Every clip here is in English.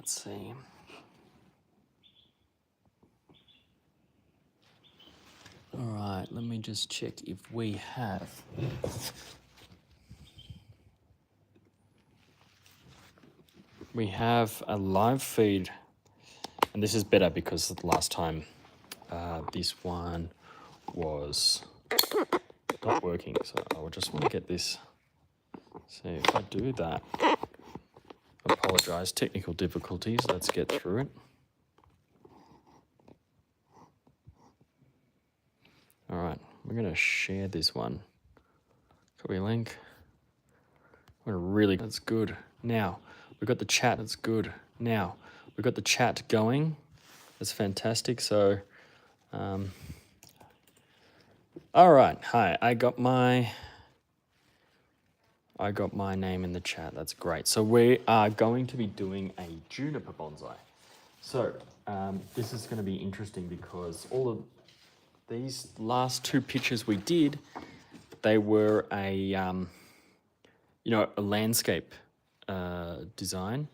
Let's see. All right, let me just check if we have. We have a live feed, and this is better because the last time this one was not working. So I would just want to get this. See if I do that. Apologize, technical difficulties. Let's get through it. All right, we're going to share this one. Copy link. That's good. Now, we've got the chat, that's good. Now, we've got the chat going. That's fantastic. So, all right, hi, I got my name in the chat, that's great. So we are going to be doing a juniper bonsai. So, this is going to be interesting because all of these last two pictures we did, they were a landscape design.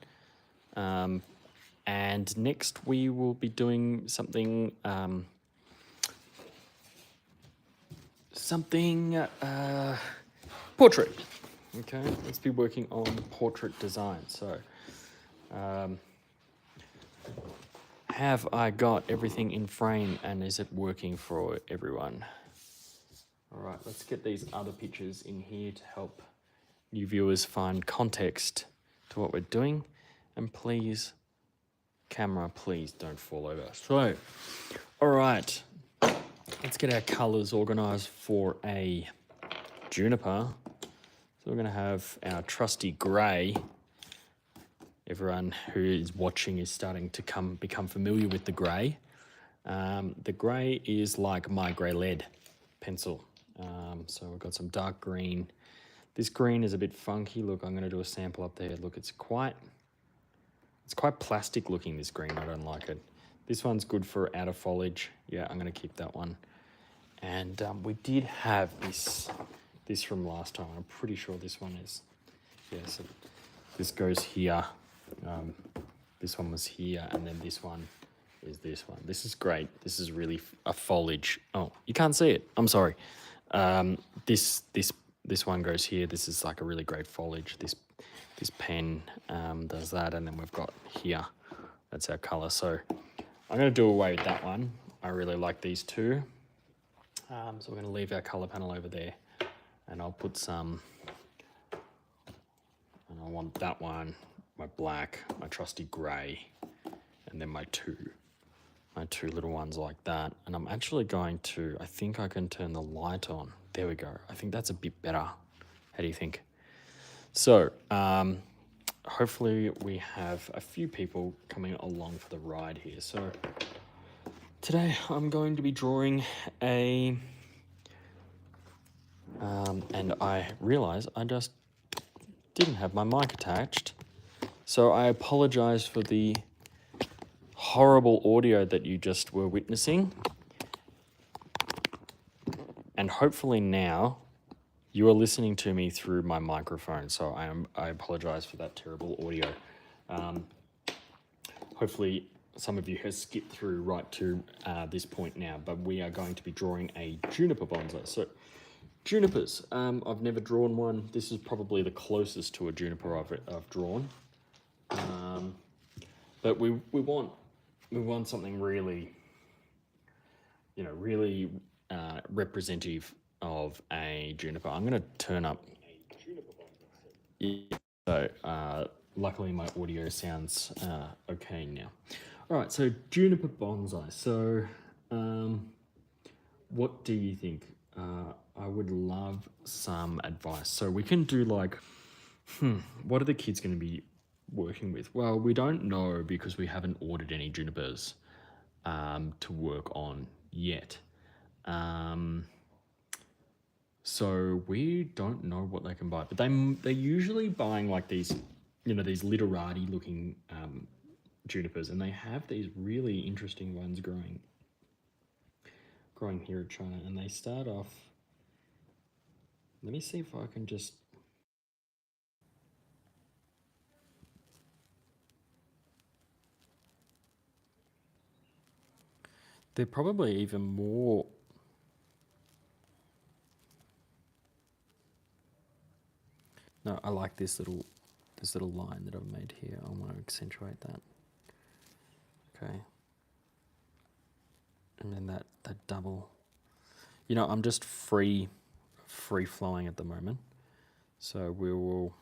And next we will be doing something portrait. Okay, let's be working on portrait design. So, have I got everything in frame and is it working for everyone? All right, let's get these other pictures in here to help new viewers find context to what we're doing. And please, camera, please don't fall over. So, all right, let's get our colors organized for a juniper. So we're going to have our trusty gray. Everyone who is watching is starting to become familiar with the gray. The gray is like my gray lead pencil. So we've got some dark green. This green is a bit funky. Look, I'm going to do a sample up there. Look, it's quite plastic looking, this green. I don't like it. This one's good for outer foliage. Yeah, I'm going to keep that one. And we did have this from last time. I'm pretty sure this one is. Yeah, so this goes here. This one was here, and then this one is this one. This is great. This is really a foliage. Oh, you can't see it. I'm sorry. This one goes here. This is like a really great foliage. This pen does that, and then we've got here. That's our color. So I'm going to do away with that one. I really like these two. So we're going to leave our color panel over there, and I'll put some. And I want that one, my black, my trusty gray, and then my two little ones like that. And I'm actually going to, I think I can turn the light on. There we go. I think that's a bit better. How do you think? So, hopefully we have a few people coming along for the ride here. So, today I'm going to be drawing a, and I realize I just didn't have my mic attached. So I apologize for the horrible audio that you just were witnessing. And hopefully now you are listening to me through my microphone. So I apologize for that terrible audio. Hopefully some of you have skipped through right to this point now, but we are going to be drawing a juniper bonsai. So junipers, I've never drawn one. This is probably the closest to a juniper I've drawn. But we want something really, really representative of a juniper. I'm going to turn up. So luckily my audio sounds okay now. All right, so juniper bonsai. So what do you think? I would love some advice. So we can do like, what are the kids going to be working with? Well, we don't know because we haven't ordered any junipers to work on yet. So we don't know what they can buy, but they're usually buying like these, these literati looking junipers, and they have these really interesting ones growing here in China, and they start off. Let me see if I can just. They're probably even more. No, I like this little line that I've made here. I want to accentuate that. Okay. And then that double. You know, I'm just free flowing at the moment. So we will.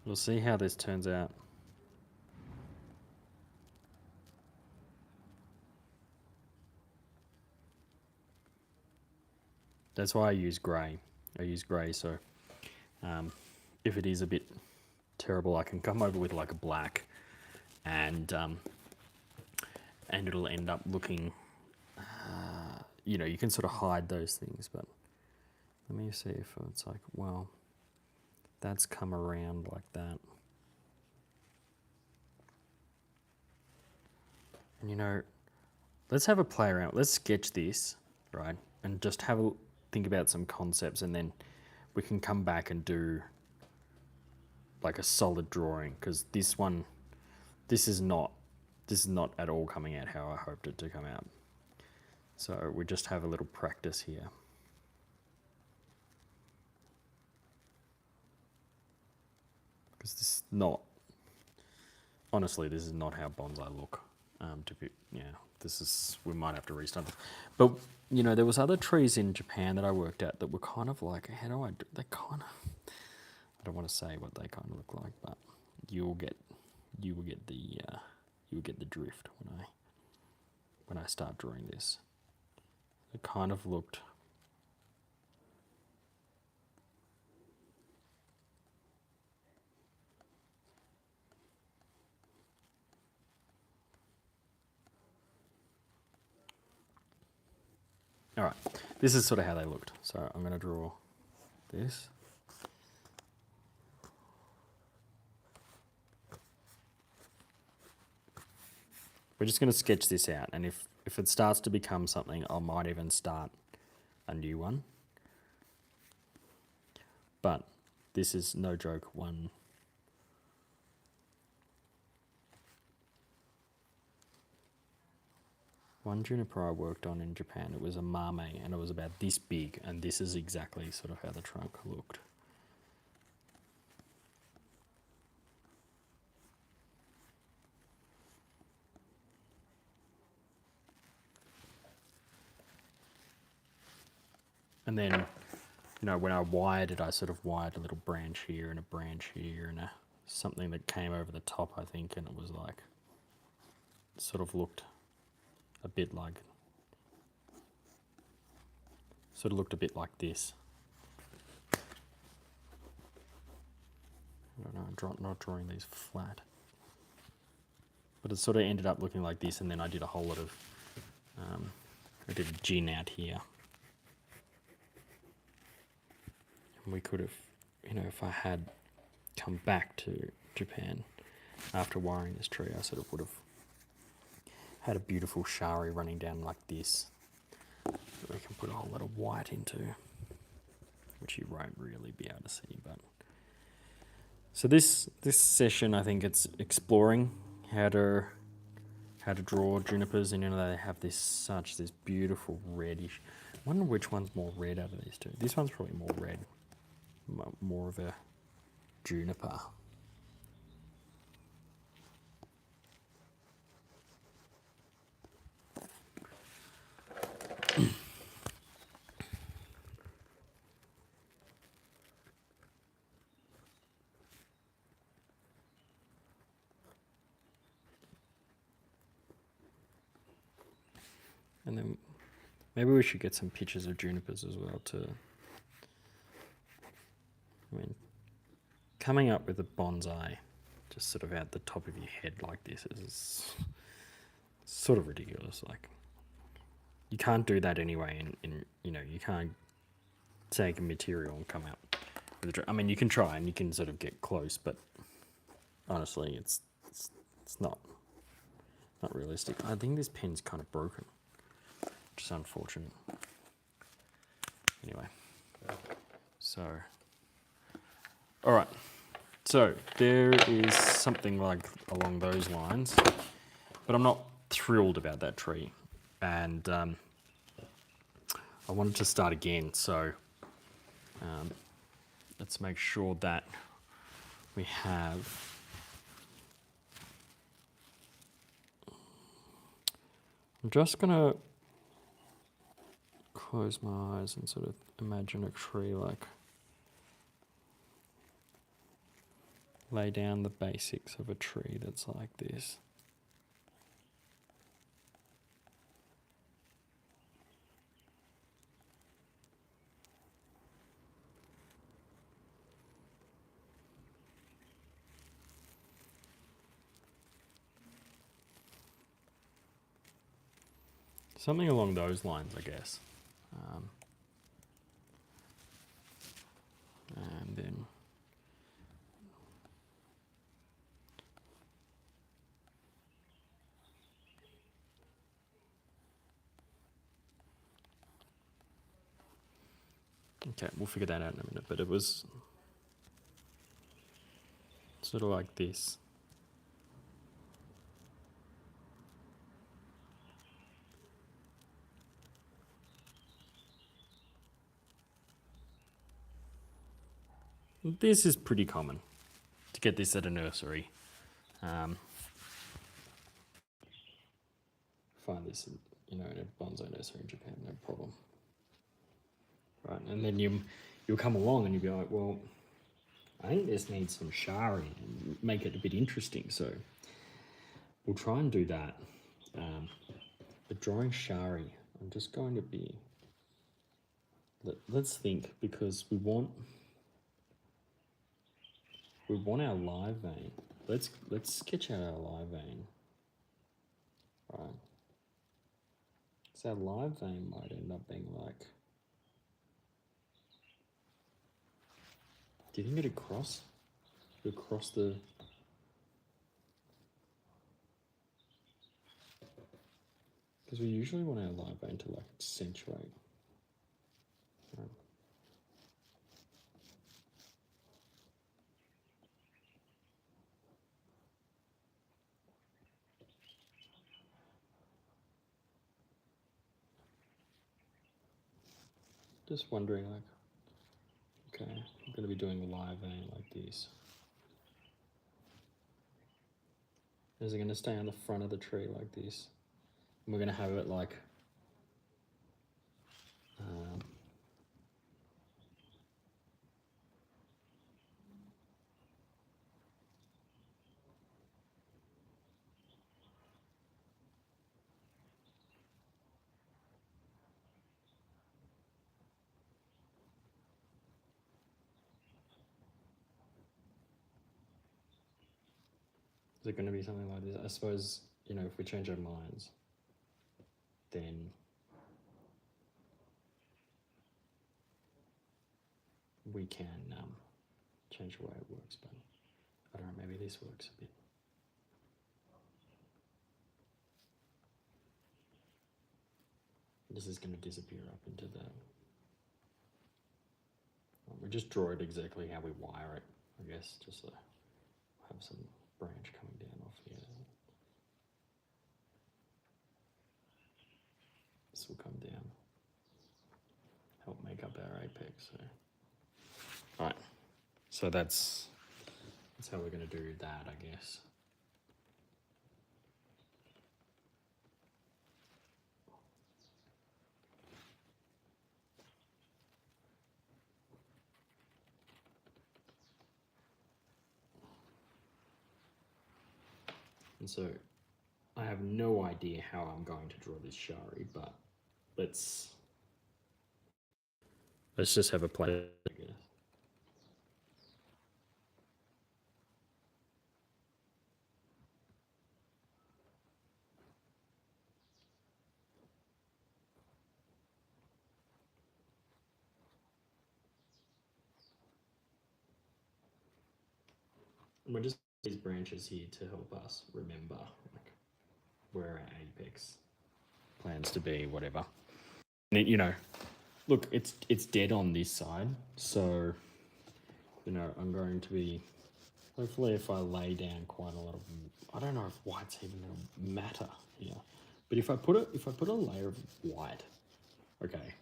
We'll see how this turns out. That's why I use grey. I use grey, so if it is a bit terrible, I can come over with like a black, and it'll end up looking. You know, you can sort of hide those things, but let me see if it's like, well, that's come around like that. And you know, let's have a play around. Let's sketch this, right? And just have a think about some concepts, and then we can come back and do like a solid drawing, because this is not at all coming out how I hoped it to come out. So we just have a little practice here. Because this is not, honestly, this is not how bonsai look. We might have to restart this. But, you know, there was other trees in Japan that I worked at that were kind of like, how do I do, they kind of, I don't want to say what they kind of look like, but you will get the drift when I start drawing this. It kind of looked. All right, this is sort of how they looked. So I'm going to draw this. We're just going to sketch this out, and if it starts to become something, I might even start a new one. But this is no joke one. One juniper I worked on in Japan, it was a mame, and it was about this big, and this is exactly sort of how the trunk looked. And then, you know, when I wired it, I sort of wired a little branch here and a branch here and something that came over the top, I think, and it was like, sort of looked a bit like, this. I don't know, I'm not drawing these flat. But it sort of ended up looking like this, and then I did a whole lot of, I did a gin out here. And we could have, you know, if I had come back to Japan after wiring this tree, I sort of would have had a beautiful shari running down like this that we can put a whole lot of white into, which you won't really be able to see. But so this session, I think it's exploring how to draw junipers, and you know, they have this beautiful reddish. I wonder which one's more red out of these two. This one's probably more red, more of a juniper. And then maybe we should get some pictures of junipers as well too. I mean, coming up with a bonsai just sort of out the top of your head like this is sort of ridiculous. Like, you can't do that anyway, and you know, you can't take a material and come out with a, I mean, you can try and you can sort of get close, but honestly, it's not realistic. I think this pen's kind of broken, which is unfortunate. Anyway, So, all right. So there is something like along those lines, but I'm not thrilled about that tree, and I wanted to start again. So let's make sure that we have. I'm just gonna close my eyes and sort of imagine a tree, like lay down the basics of a tree that's like this. Something along those lines, I guess. And then okay, we'll figure that out in a minute, but it was sort of like this. This is pretty common to get this at a nursery. Find this, in a bonsai nursery in Japan, no problem. Right, and then you'll come along and you'll be like, well, I think this needs some shari and make it a bit interesting. So we'll try and do that. But drawing shari, I'm just going to be. Let's think, because we want our live vein. Let's sketch out our live vein. Right. So our live vein might end up being like. Do you think it'd cross? It'd cross the. Because we usually want our live vein to like accentuate. Right. Just wondering, like, okay, I'm going to be doing a live vein like this. Is it going to stay on the front of the tree like this? And we're going to have it like. Is it going to be something like this? I suppose, if we change our minds, then we can change the way it works. But I don't know, maybe this works a bit. This is going to disappear up into the. We just draw it exactly how we wire it, I guess, just so have some branch coming down off here. This will come down, help make up our apex. So, all right. So that's how we're going to do that, I guess. And so I have no idea how I'm going to draw this shari, but let's just have a play, I guess. We're just these branches here to help us remember like where our apex plans to be, whatever. look, it's dead on this side, so you know I'm going to be. Hopefully, if I lay down quite a lot of, I don't know if white's even going to matter here, but if I put a layer of white, okay,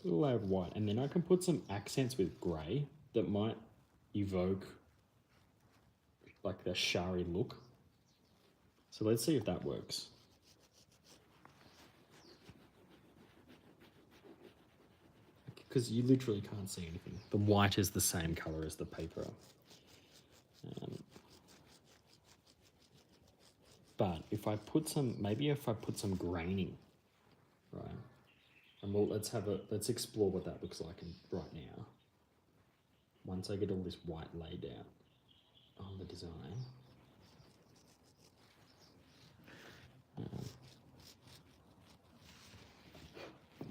put a layer of white, and then I can put some accents with grey that might evoke like the shari look. So let's see if that works. Because you literally can't see anything. The white is the same color as the paper. But if I put some, maybe if I put some graining, right? And let's explore what that looks like right now. Once I get all this white laid out on the design.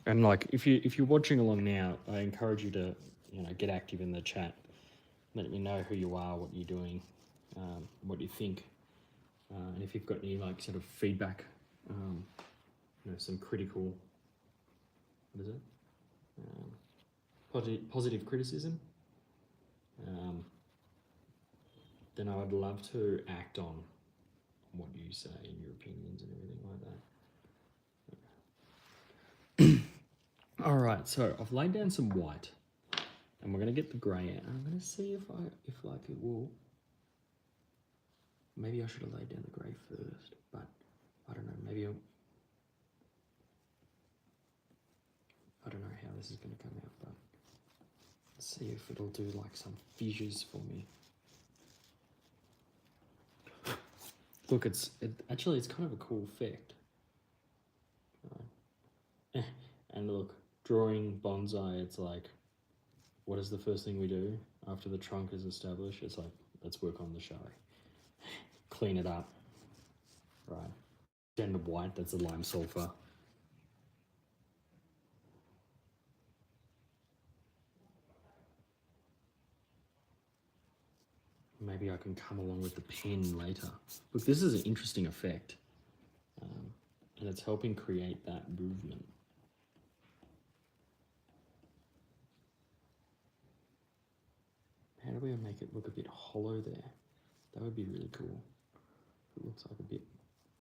And like, if you're watching along now, I encourage you to, you know, get active in the chat. Let me know who you are, what you're doing, what you think, and if you've got any like sort of feedback, you know, some critical, what is it? Positive criticism. Then I would love to act on what you say and your opinions and everything like that. All right, so I've laid down some white, and we're gonna get the grey out. I'm gonna see if like it will. Maybe I should have laid down the grey first, but I don't know. Maybe I don't know how this is gonna come out, but let's see if it'll do like some fissures for me. Look, actually it's kind of a cool effect. And look, drawing bonsai, it's like, what is the first thing we do after the trunk is established? It's like, let's work on the shari. Clean it up, right? End of white, that's the lime sulfur. Maybe I can come along with the pen later. Look, this is an interesting effect. And it's helping create that movement. How do we make it look a bit hollow there? That would be really cool. It looks like a bit